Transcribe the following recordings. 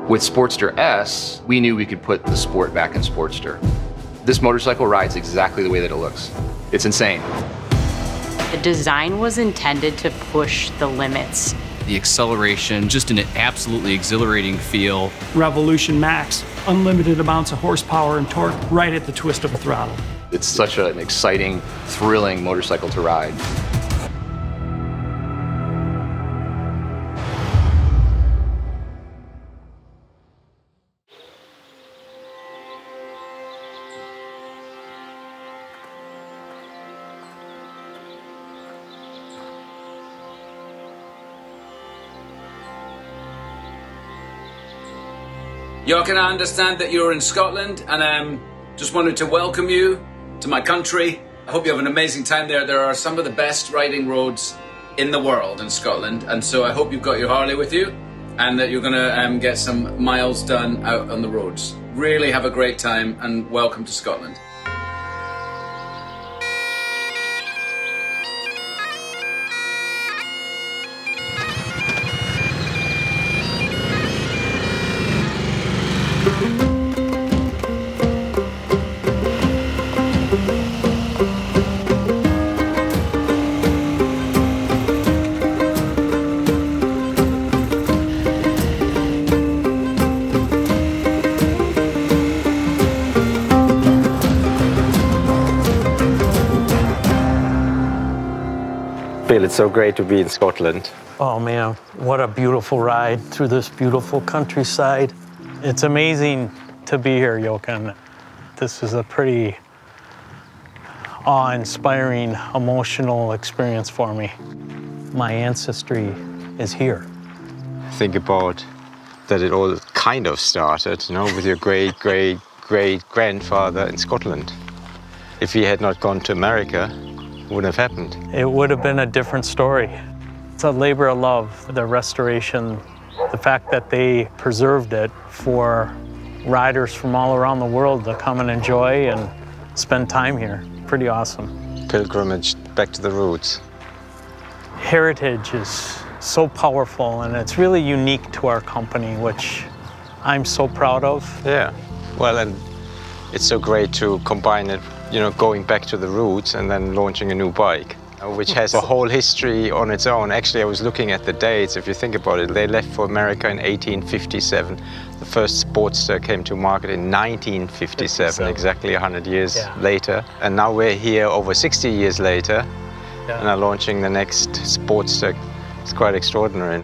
With Sportster S, we knew we could put the sport back in Sportster. This motorcycle rides exactly the way that it looks. It's insane. The design was intended to push the limits. The acceleration, just an absolutely exhilarating feel. Revolution Max, unlimited amounts of horsepower and torque right at the twist of a throttle. It's such an exciting, thrilling motorcycle to ride. Y'all can understand that you're in Scotland, and just wanted to welcome you to my country. I hope you have an amazing time there. There are some of the best riding roads in the world in Scotland, and so I hope you've got your Harley with you and that you're gonna get some miles done out on the roads. Really have a great time, and welcome to Scotland. Bill, it's so great to be in Scotland. Oh man, what a beautiful ride through this beautiful countryside. It's amazing to be here, Jochen. This is a pretty awe-inspiring, emotional experience for me. My ancestry is here. Think about that it all kind of started, you know, with your great-great-great-grandfather in Scotland. If he had not gone to America, it wouldn't have happened. It would have been a different story. It's a labor of love, the restoration, the fact that they preserved it for riders from all around the world to come and enjoy and spend time here. Pretty awesome. Pilgrimage back to the roots. Heritage is so powerful, and it's really unique to our company, which I'm so proud of. Yeah, well, and it's so great to combine it, you know, going back to the roots and then launching a new bike, which has a whole history on its own. Actually, I was looking at the dates. If you think about it, they left for America in 1857. The first Sportster came to market in 1957, exactly 100 years later. And now we're here over 60 years later and are launching the next Sportster. It's quite extraordinary.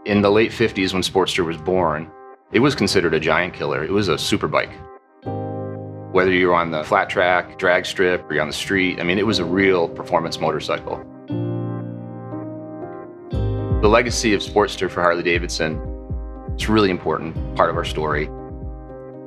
In the late 50s, when Sportster was born, it was considered a giant killer. It was a super bike. Whether you're on the flat track, drag strip, or you're on the street, I mean, it was a real performance motorcycle. The legacy of Sportster for Harley-Davidson is a really important part of our story.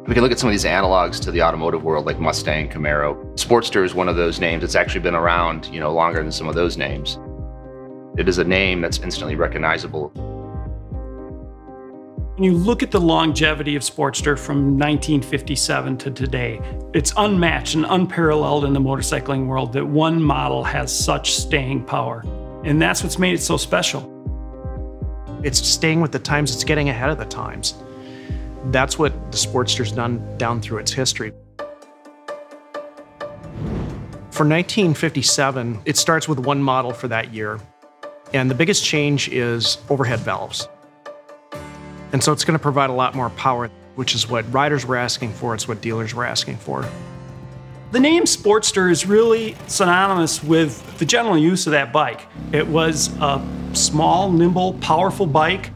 We can look at some of these analogs to the automotive world, like Mustang, Camaro. Sportster is one of those names that's actually been around, you know, longer than some of those names. It is a name that's instantly recognizable. When you look at the longevity of Sportster from 1957 to today, it's unmatched and unparalleled in the motorcycling world that one model has such staying power. And that's what's made it so special. It's staying with the times, it's getting ahead of the times. That's what the Sportster's done down through its history. For 1957, it starts with one model for that year. And the biggest change is overhead valves. And so it's going to provide a lot more power, which is what riders were asking for, it's what dealers were asking for. The name Sportster is really synonymous with the general use of that bike. It was a small, nimble, powerful bike.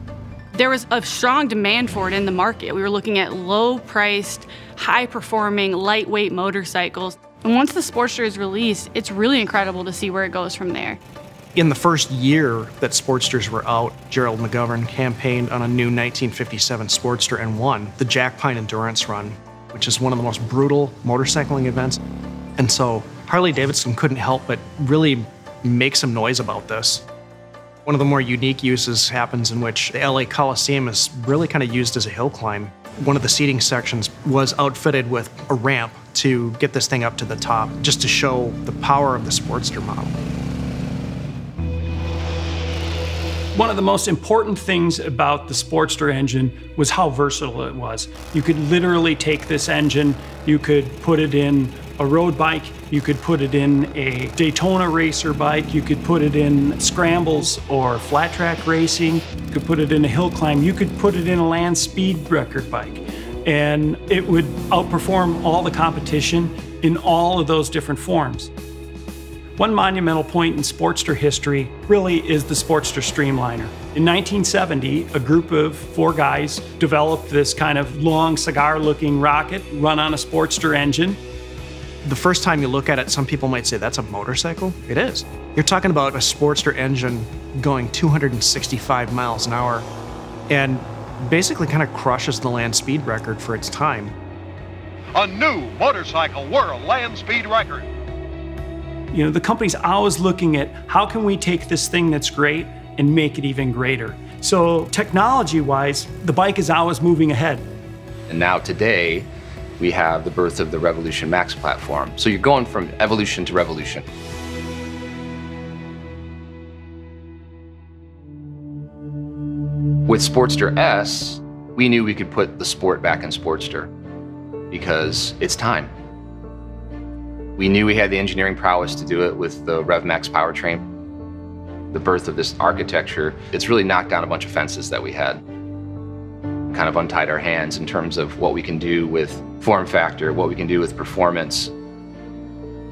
There was a strong demand for it in the market. We were looking at low-priced, high-performing, lightweight motorcycles. And once the Sportster is released, it's really incredible to see where it goes from there. In the first year that Sportsters were out, Gerald McGovern campaigned on a new 1957 Sportster and won the Jack Pine Endurance Run, which is one of the most brutal motorcycling events. And so Harley-Davidson couldn't help but really make some noise about this. One of the more unique uses happens in which the LA Coliseum is really kind of used as a hill climb. One of the seating sections was outfitted with a ramp to get this thing up to the top, just to show the power of the Sportster model. One of the most important things about the Sportster engine was how versatile it was. You could literally take this engine, you could put it in a road bike, you could put it in a Daytona racer bike, you could put it in scrambles or flat track racing, you could put it in a hill climb, you could put it in a land speed record bike. And it would outperform all the competition in all of those different forms. One monumental point in Sportster history really is the Sportster Streamliner. In 1970, a group of 4 guys developed this kind of long cigar-looking rocket run on a Sportster engine. The first time you look at it, some people might say, that's a motorcycle? It is. You're talking about a Sportster engine going 265 miles an hour and basically kind of crushes the land speed record for its time. A new motorcycle world land speed record. You know, the company's always looking at how can we take this thing that's great and make it even greater. So technology-wise, the bike is always moving ahead. And now today, we have the birth of the Revolution Max platform. So you're going from evolution to revolution. With Sportster S, we knew we could put the sport back in Sportster because it's time. We knew we had the engineering prowess to do it with the RevMax powertrain. The birth of this architecture, it's really knocked down a bunch of fences that we had. Kind of untied our hands in terms of what we can do with form factor, what we can do with performance.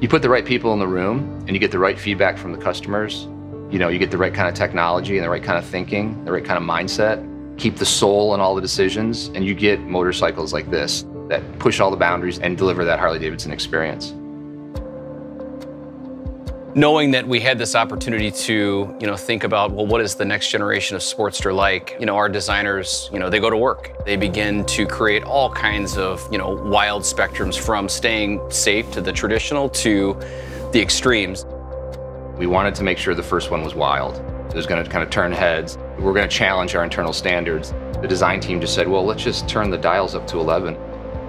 You put the right people in the room and you get the right feedback from the customers. You know, you get the right kind of technology and the right kind of thinking, the right kind of mindset. Keep the soul in all the decisions and you get motorcycles like this that push all the boundaries and deliver that Harley-Davidson experience. Knowing that we had this opportunity to, think about, well, what is the next generation of Sportster like? Our designers, they go to work. They begin to create all kinds of, wild spectrums from staying safe to the traditional to the extremes. We wanted to make sure the first one was wild. It was going to kind of turn heads. We're going to challenge our internal standards. The design team just said, well, let's just turn the dials up to 11.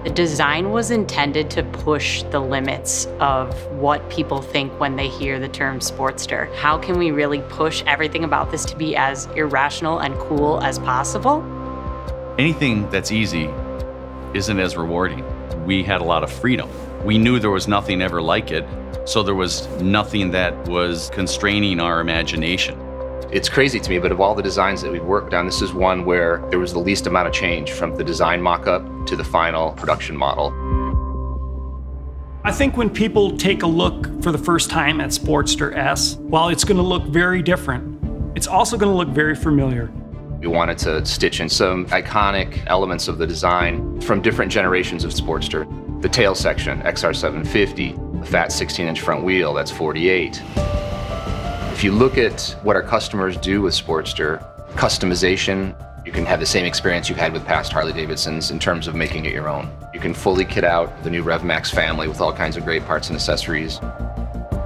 The design was intended to push the limits of what people think when they hear the term Sportster. How can we really push everything about this to be as irrational and cool as possible? Anything that's easy isn't as rewarding. We had a lot of freedom. We knew there was nothing ever like it, so there was nothing that was constraining our imagination. It's crazy to me, but of all the designs that we've worked on, this is one where there was the least amount of change from the design mock-up to the final production model. I think when people take a look for the first time at Sportster S, while it's going to look very different, it's also going to look very familiar. We wanted to stitch in some iconic elements of the design from different generations of Sportster. The tail section, XR750, the fat 16-inch front wheel, that's 48. If you look at what our customers do with Sportster, customization, you can have the same experience you've had with past Harley-Davidsons in terms of making it your own. You can fully kit out the new RevMax family with all kinds of great parts and accessories.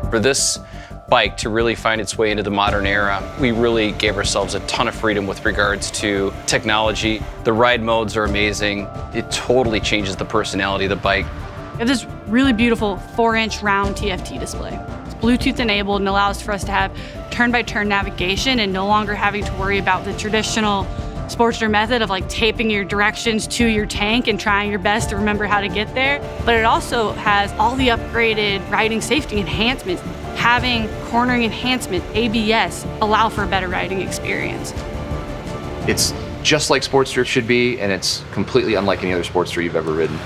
For this bike to really find its way into the modern era, we really gave ourselves a ton of freedom with regards to technology. The ride modes are amazing. It totally changes the personality of the bike. We have this really beautiful 4-inch round TFT display. It's Bluetooth enabled and allows for us to have turn-by-turn navigation and no longer having to worry about the traditional Sportster method of like taping your directions to your tank and trying your best to remember how to get there. But it also has all the upgraded riding safety enhancements. Having cornering enhancement, ABS, allow for a better riding experience. It's just like Sportster should be, and it's completely unlike any other Sportster you've ever ridden.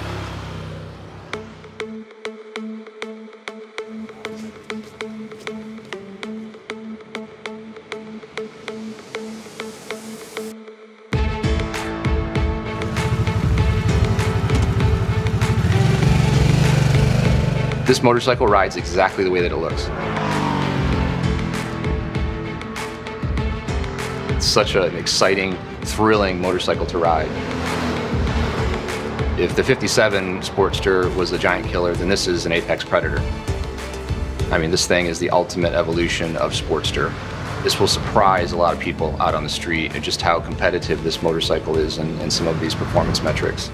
This motorcycle rides exactly the way that it looks. It's such an exciting, thrilling motorcycle to ride. If the 57 Sportster was a giant killer, then this is an apex predator. I mean, this thing is the ultimate evolution of Sportster. This will surprise a lot of people out on the street at just how competitive this motorcycle is in some of these performance metrics.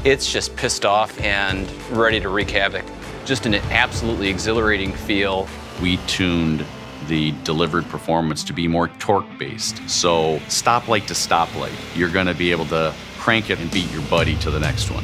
It's just pissed off and ready to wreak havoc. Just an absolutely exhilarating feel. We tuned the delivered performance to be more torque-based. So stoplight to stoplight, you're gonna be able to crank it and beat your buddy to the next one.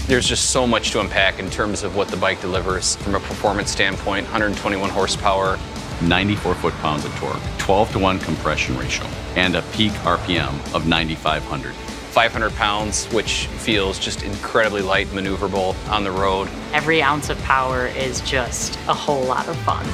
There's just so much to unpack in terms of what the bike delivers from a performance standpoint. 121 horsepower. 94 foot-pounds of torque, 12-to-1 compression ratio, and a peak RPM of 9,500. 500 pounds, which feels just incredibly light, maneuverable on the road. Every ounce of power is just a whole lot of fun.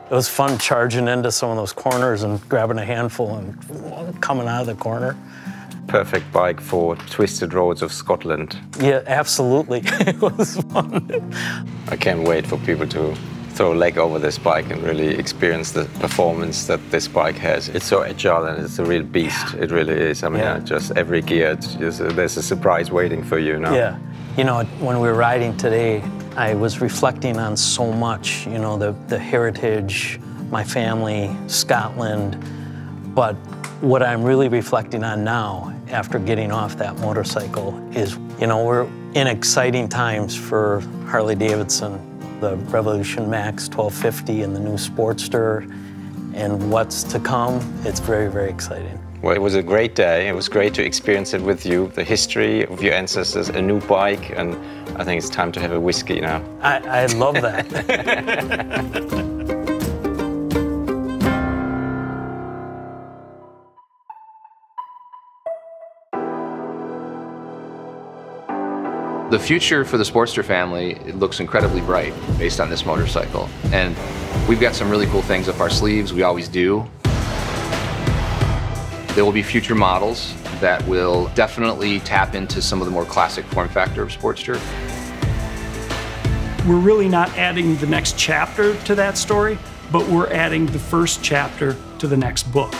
It was fun charging into some of those corners and grabbing a handful and coming out of the corner. Perfect bike for twisted roads of Scotland. Yeah, absolutely. It was fun. I can't wait for people to throw a leg over this bike and really experience the performance that this bike has. It's so agile and it's a real beast. It really is. I mean, just every gear, there's a surprise waiting for you now. Yeah. You know, when we were riding today, I was reflecting on so much, you know, the heritage, my family, Scotland. But what I'm really reflecting on now, after getting off that motorcycle, is, you know, we're in exciting times for Harley-Davidson. The Revolution Max 1250 and the new Sportster, and what's to come, it's very, very exciting. Well, it was a great day. It was great to experience it with you, the history of your ancestors, a new bike, and I think it's time to have a whiskey now. I love that. The future for the Sportster family, it looks incredibly bright based on this motorcycle. And we've got some really cool things up our sleeves, we always do. There will be future models that will definitely tap into some of the more classic form factor of Sportster. We're really not adding the next chapter to that story, but we're adding the first chapter to the next book.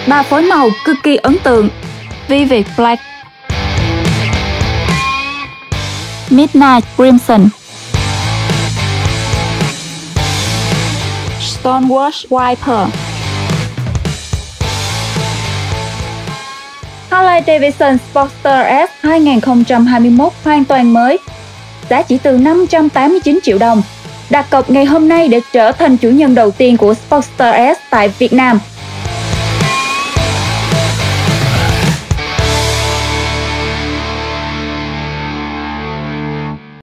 Ba phối màu cực kỳ ấn tượng: Vivid Black, Midnight Crimson, Stonewash Viper. Harley-Davidson Sportster S 2021 hoàn toàn mới, giá chỉ từ 589 triệu đồng. Đặt cọc ngày hôm nay để trở thành chủ nhân đầu tiên của Sportster S tại Việt Nam.